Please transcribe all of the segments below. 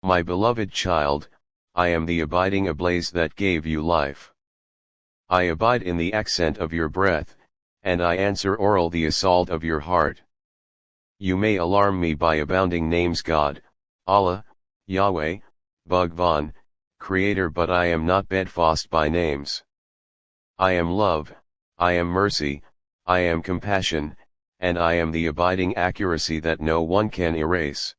My beloved child, I am the abiding ablaze that gave you life. I abide in the accent of your breath, and I answer oral the assault of your heart. You may alarm me by abounding names God, Allah, Yahweh, Bhagwan, Creator, but I am not bedfast by names. I am love, I am mercy, I am compassion, and I am the abiding accuracy that no one can erase.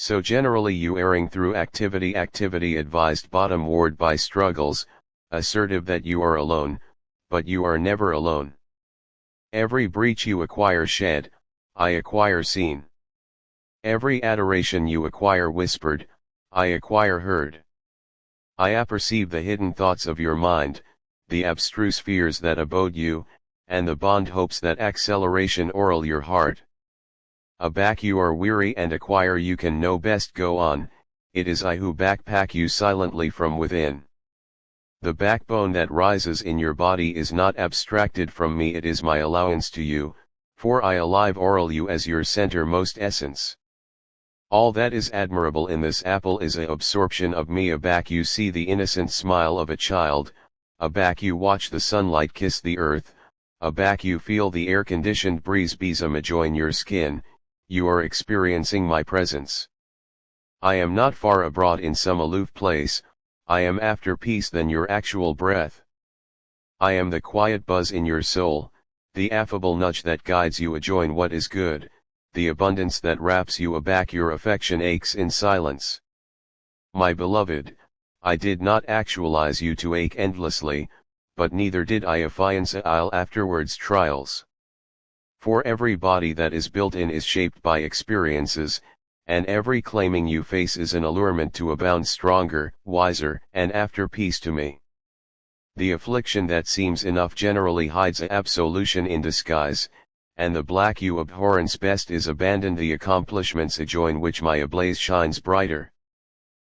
So generally you erring through activity advised bottomward by struggles, assertive that you are alone, but you are never alone. Every breach you acquire shed, I acquire seen. Every adoration you acquire whispered, I acquire heard. I apperceive the hidden thoughts of your mind, the abstruse fears that abode you, and the bond hopes that acceleration oral your heart. Aback you are weary and acquire you can no best go on, it is I who backpack you silently from within. The backbone that rises in your body is not abstracted from me, it is my allowance to you, for I alive oral you as your centermost essence. All that is admirable in this apple is a absorption of me. Aback you see the innocent smile of a child, aback you watch the sunlight kiss the earth, aback you feel the air-conditioned breeze besom join your skin, you are experiencing my presence. I am not far abroad in some aloof place, I am after peace than your actual breath. I am the quiet buzz in your soul, the affable nudge that guides you ajoin what is good, the abundance that wraps you aback your affection aches in silence. My beloved, I did not actualize you to ache endlessly, but neither did I affiance I'll afterwards trials. For every body that is built in is shaped by experiences, and every claiming you face is an allurement to abound stronger, wiser, and after peace to me. The affliction that seems enough generally hides a absolution in disguise, and the black you abhorrence best is abandon the accomplishments adjoin which my ablaze shines brighter.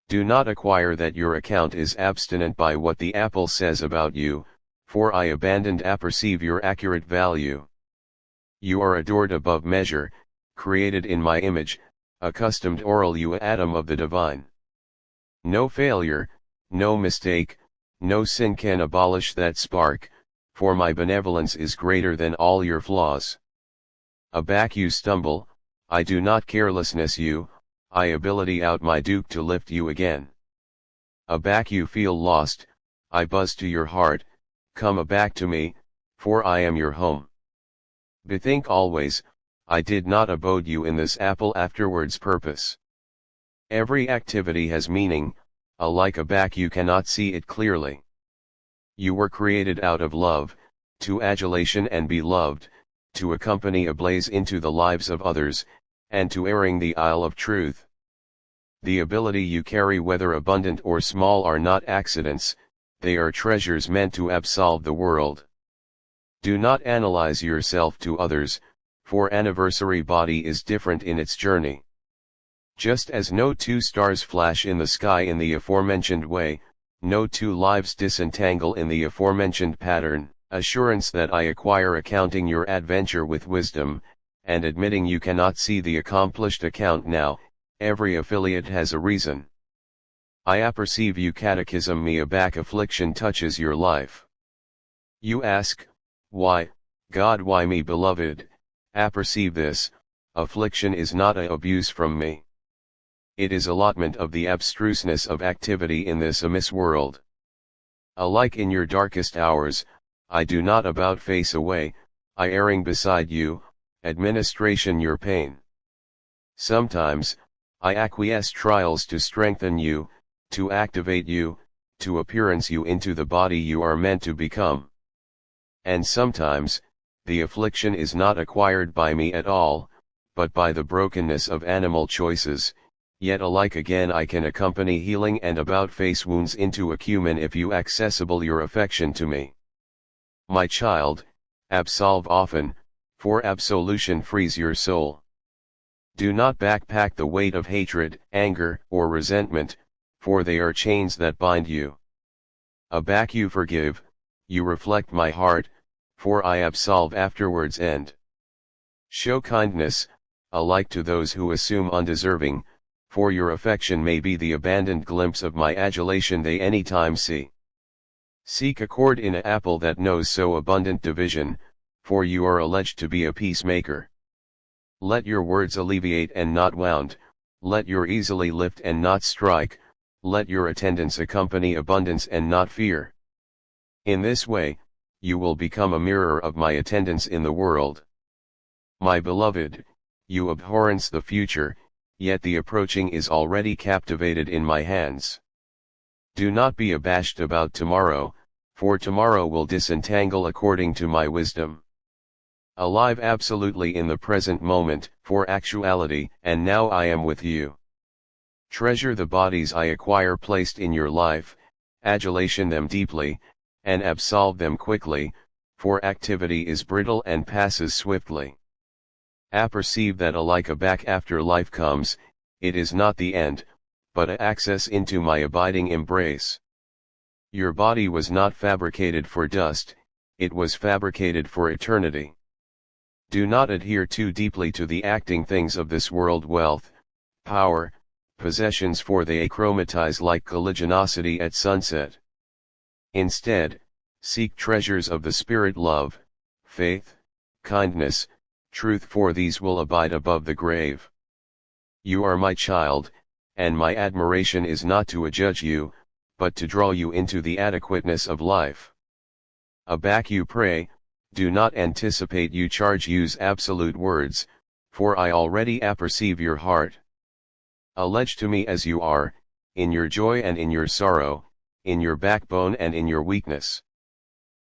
Do not acquire that your account is abstinent by what the apple says about you, for I abandoned apperceive your accurate value. You are adored above measure, created in my image, accustomed oral you atom of the divine. No failure, no mistake, no sin can abolish that spark, for my benevolence is greater than all your flaws. Aback you stumble, I do not carelessness you, I ability out my duke to lift you again. Aback you feel lost, I buzz to your heart, come aback to me, for I am your home. Bethink always, I did not abode you in this apple afterwards purpose. Every activity has meaning, alike aback you cannot see it clearly. You were created out of love, to adulation and be loved, to accompany a blaze into the lives of others, and to airing the isle of truth. The ability you carry whether abundant or small are not accidents, they are treasures meant to absolve the world. Do not analyze yourself to others, for anniversary body is different in its journey. Just as no two stars flash in the sky in the aforementioned way, no two lives disentangle in the aforementioned pattern, assurance that I acquire accounting your adventure with wisdom, and admitting you cannot see the accomplished account now, every affiliate has a reason. I apperceive you catechism me aback affliction touches your life. You ask, why, God why me beloved, apperceive this, affliction is not a abuse from me. It is allotment of the abstruseness of activity in this amiss world. Alike in your darkest hours, I do not about face away, I erring beside you, administration your pain. Sometimes, I acquiesce trials to strengthen you, to activate you, to appearance you into the body you are meant to become. And sometimes, the affliction is not acquired by me at all, but by the brokenness of animal choices, yet alike again I can accompany healing and about face wounds into acumen if you accessible your affection to me. My child, absolve often, for absolution frees your soul. Do not backpack the weight of hatred, anger, or resentment, for they are chains that bind you. Aback you forgive, you reflect my heart, for I absolve afterwards end. Show kindness, alike to those who assume undeserving, for your affection may be the abandoned glimpse of my adulation they any time see. Seek accord in a apple that knows so abundant division, for you are alleged to be a peacemaker. Let your words alleviate and not wound, let your easily lift and not strike, let your attendance accompany abundance and not fear. In this way, you will become a mirror of my attendance in the world. My beloved, you abhorrence the future, yet the approaching is already captivated in my hands. Do not be abashed about tomorrow, for tomorrow will disentangle according to my wisdom. Alive absolutely in the present moment, for actuality, and now I am with you. Treasure the bodies I acquire placed in your life, adulation them deeply, and absolve them quickly, for activity is brittle and passes swiftly. Apperceive that alike a back after life comes, it is not the end, but a access into my abiding embrace. Your body was not fabricated for dust, it was fabricated for eternity. Do not adhere too deeply to the acting things of this world, wealth, power, possessions, for they achromatize like colligiosity at sunset. Instead, seek treasures of the spirit, love, faith, kindness, truth, for these will abide above the grave. You are my child, and my admiration is not to adjudge you, but to draw you into the adequateness of life. Aback you pray, do not anticipate you charge, use absolute words, for I already apperceive your heart. Allege to me as you are, in your joy and in your sorrow, in your backbone and in your weakness.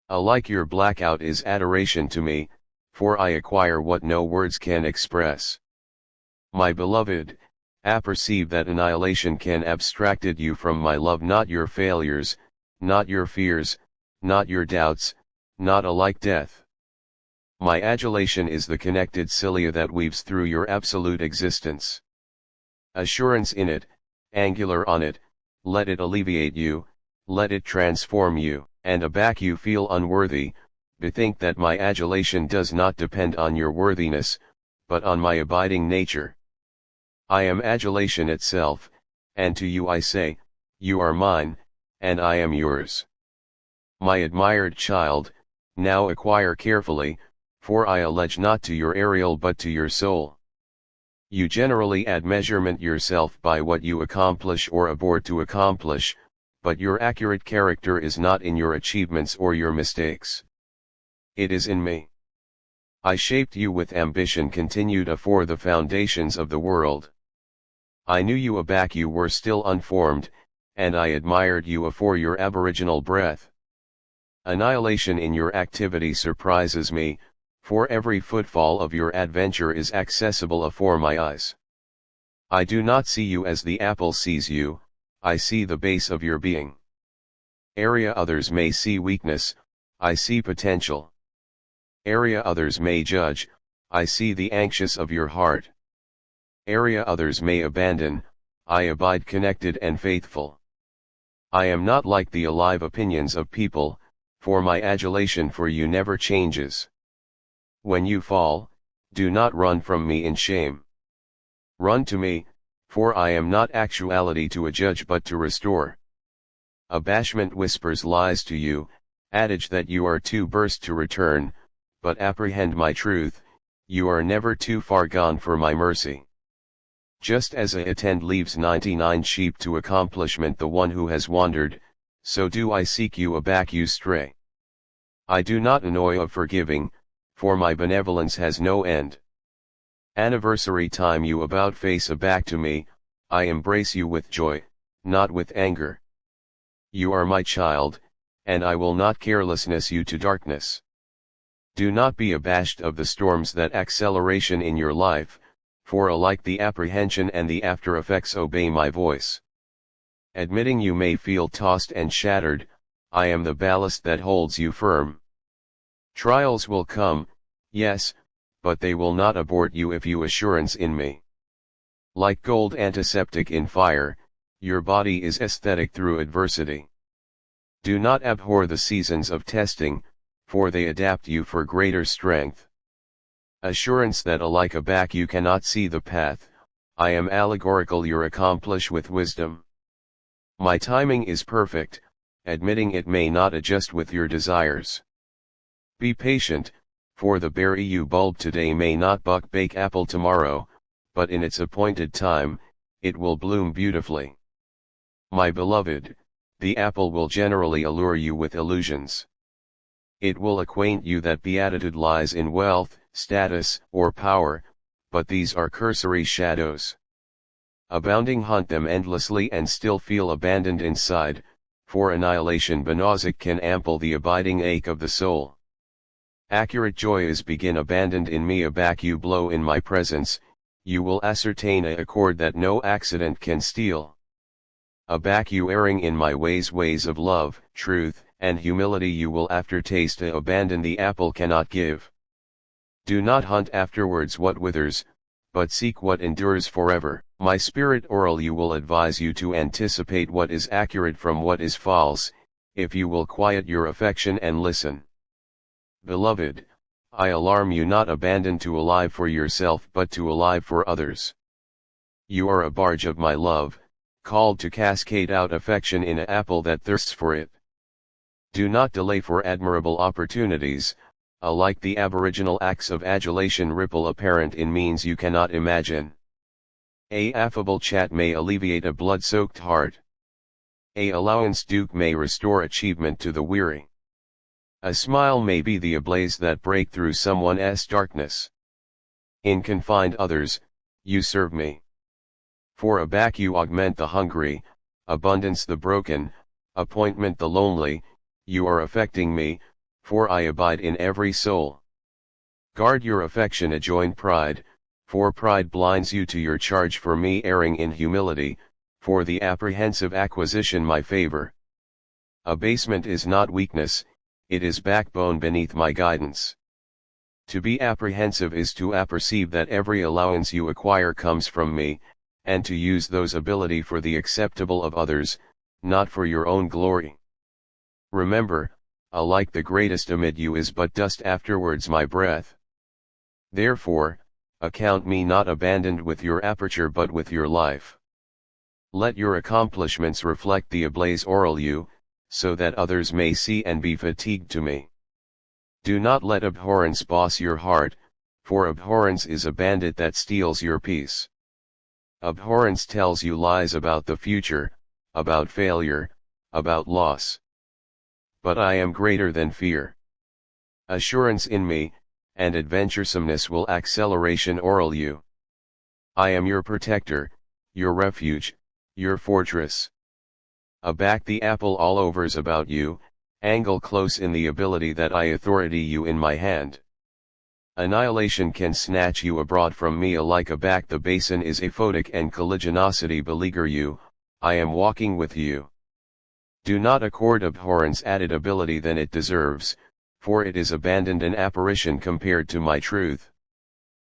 Alike your blackout is adoration to me, for I acquire what no words can express. My beloved, apperceive that annihilation can abstracted you from my love, not your failures, not your fears, not your doubts, not alike death. My adulation is the connected cilia that weaves through your absolute existence. Assurance in it, angular on it, let it alleviate you, let it transform you, and aback you feel unworthy, bethink that my adulation does not depend on your worthiness, but on my abiding nature. I am adulation itself, and to you I say, you are mine, and I am yours. My admired child, now acquire carefully, for I allege not to your aerial but to your soul. You generally add measurement yourself by what you accomplish or abhor to accomplish, but your accurate character is not in your achievements or your mistakes. It is in me. I shaped you with ambition continued afore the foundations of the world. I knew you aback you were still unformed, and I admired you afore your aboriginal breath. Annihilation in your activity surprises me, for every footfall of your adventure is accessible afore my eyes. I do not see you as the apple sees you, I see the base of your being. Area others may see weakness, I see potential. Area others may judge, I see the anxious of your heart. Area others may abandon, I abide connected and faithful. I am not like the alive opinions of people, for my adulation for you never changes. When you fall, do not run from me in shame. Run to me, for I am not actuality to adjudge but to restore. Abashment whispers lies to you, adage that you are too burst to return, but apprehend my truth, you are never too far gone for my mercy. Just as a attend leaves 99 sheep to accomplishment the one who has wandered, so do I seek you aback you stray. I do not annoy of forgiving, for my benevolence has no end. Anniversary time you about face aback to me, I embrace you with joy, not with anger. You are my child, and I will not carelessness you to darkness. Do not be abashed of the storms that acceleration in your life, for alike the apprehension and the after effects obey my voice. Admitting you may feel tossed and shattered, I am the ballast that holds you firm. Trials will come, yes, but they will not abort you if you assurance in me. Like gold antiseptic in fire, your body is aesthetic through adversity. Do not abhor the seasons of testing, for they adapt you for greater strength. Assurance that alike aback you cannot see the path, I am allegorical, you accomplish with wisdom. My timing is perfect, admitting it may not adjust with your desires. Be patient, for the berry you bulb today may not bake apple tomorrow, but in its appointed time, it will bloom beautifully. My beloved, the apple will generally allure you with illusions. It will acquaint you that beatitude lies in wealth, status, or power, but these are cursory shadows. Abounding hunt them endlessly and still feel abandoned inside, for annihilation Benazak can ample the abiding ache of the soul. Accurate joy is begin abandoned in me, aback you blow in my presence, you will ascertain a accord that no accident can steal. Aback you erring in my ways of love, truth, and humility, you will after taste abandon the apple cannot give. Do not hunt afterwards what withers, but seek what endures forever. My spirit oral you will advise you to anticipate what is accurate from what is false, if you will quiet your affection and listen. Beloved, I alarm you not abandoned to alive for yourself but to alive for others. You are a barge of my love, called to cascade out affection in an apple that thirsts for it. Do not delay for admirable opportunities, alike the aboriginal acts of adulation ripple apparent in means you cannot imagine. A affable chat may alleviate a blood-soaked heart. A allowance duke may restore achievement to the weary. A smile may be the ablaze that break through someone's darkness. In confined others, you serve me. For aback you augment the hungry, abundance the broken, appointment the lonely, you are affecting me, for I abide in every soul. Guard your affection adjoin pride, for pride blinds you to your charge for me erring in humility, for the apprehensive acquisition my favor. Abasement is not weakness, it is backbone beneath my guidance. To be apprehensive is to apperceive that every allowance you acquire comes from me, and to use those ability for the acceptable of others, not for your own glory. Remember, alike the greatest amid you is but dust afterwards my breath. Therefore, account me not abandoned with your aperture but with your life. Let your accomplishments reflect the ablaze oral you, so that others may see and be fatigued to me. Do not let abhorrence boss your heart, for abhorrence is a bandit that steals your peace. Abhorrence tells you lies about the future, about failure, about loss. But I am greater than fear. Assurance in me, and adventuresomeness will acceleration oral you. I am your protector, your refuge, your fortress. Aback the apple all overs about you, angle close in the ability that I authority you in my hand. Annihilation can snatch you abroad from me alike aback the basin is aphotic and colligiosity beleaguer you, I am walking with you. Do not accord abhorrence added ability than it deserves, for it is abandoned an apparition compared to my truth.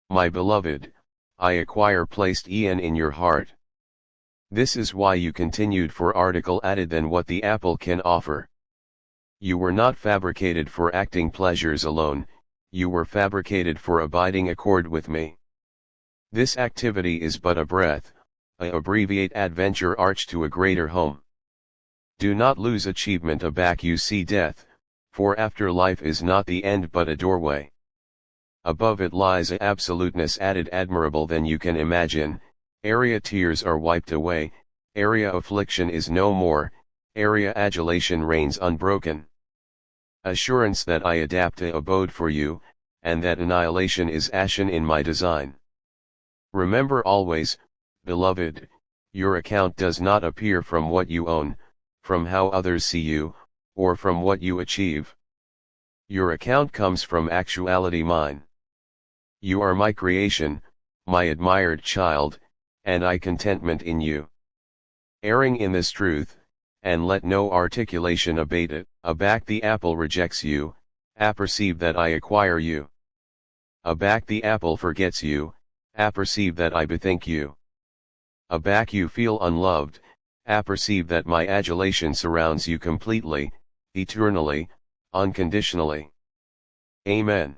My beloved, I acquire placed eon in your heart. This is why you continued for article added than what the apple can offer. You were not fabricated for acting pleasures alone, you were fabricated for abiding accord with me. This activity is but a breath, a abbreviate adventure arch to a greater home. Do not lose achievement aback you see death, for after life is not the end but a doorway. Above it lies a absoluteness added admirable than you can imagine, area tears are wiped away, area affliction is no more, area adulation reigns unbroken. Assurance that I adapt a abode for you, and that annihilation is ashen in my design. Remember always, beloved, your account does not appear from what you own, from how others see you, or from what you achieve. Your account comes from actuality mine. You are my creation, my admired child, and I contentment in you. Erring in this truth, and let no articulation abate it, aback the apple rejects you, apperceive that I acquire you. Aback the apple forgets you, apperceive that I bethink you. Aback you feel unloved, apperceive that my adulation surrounds you completely, eternally, unconditionally. Amen.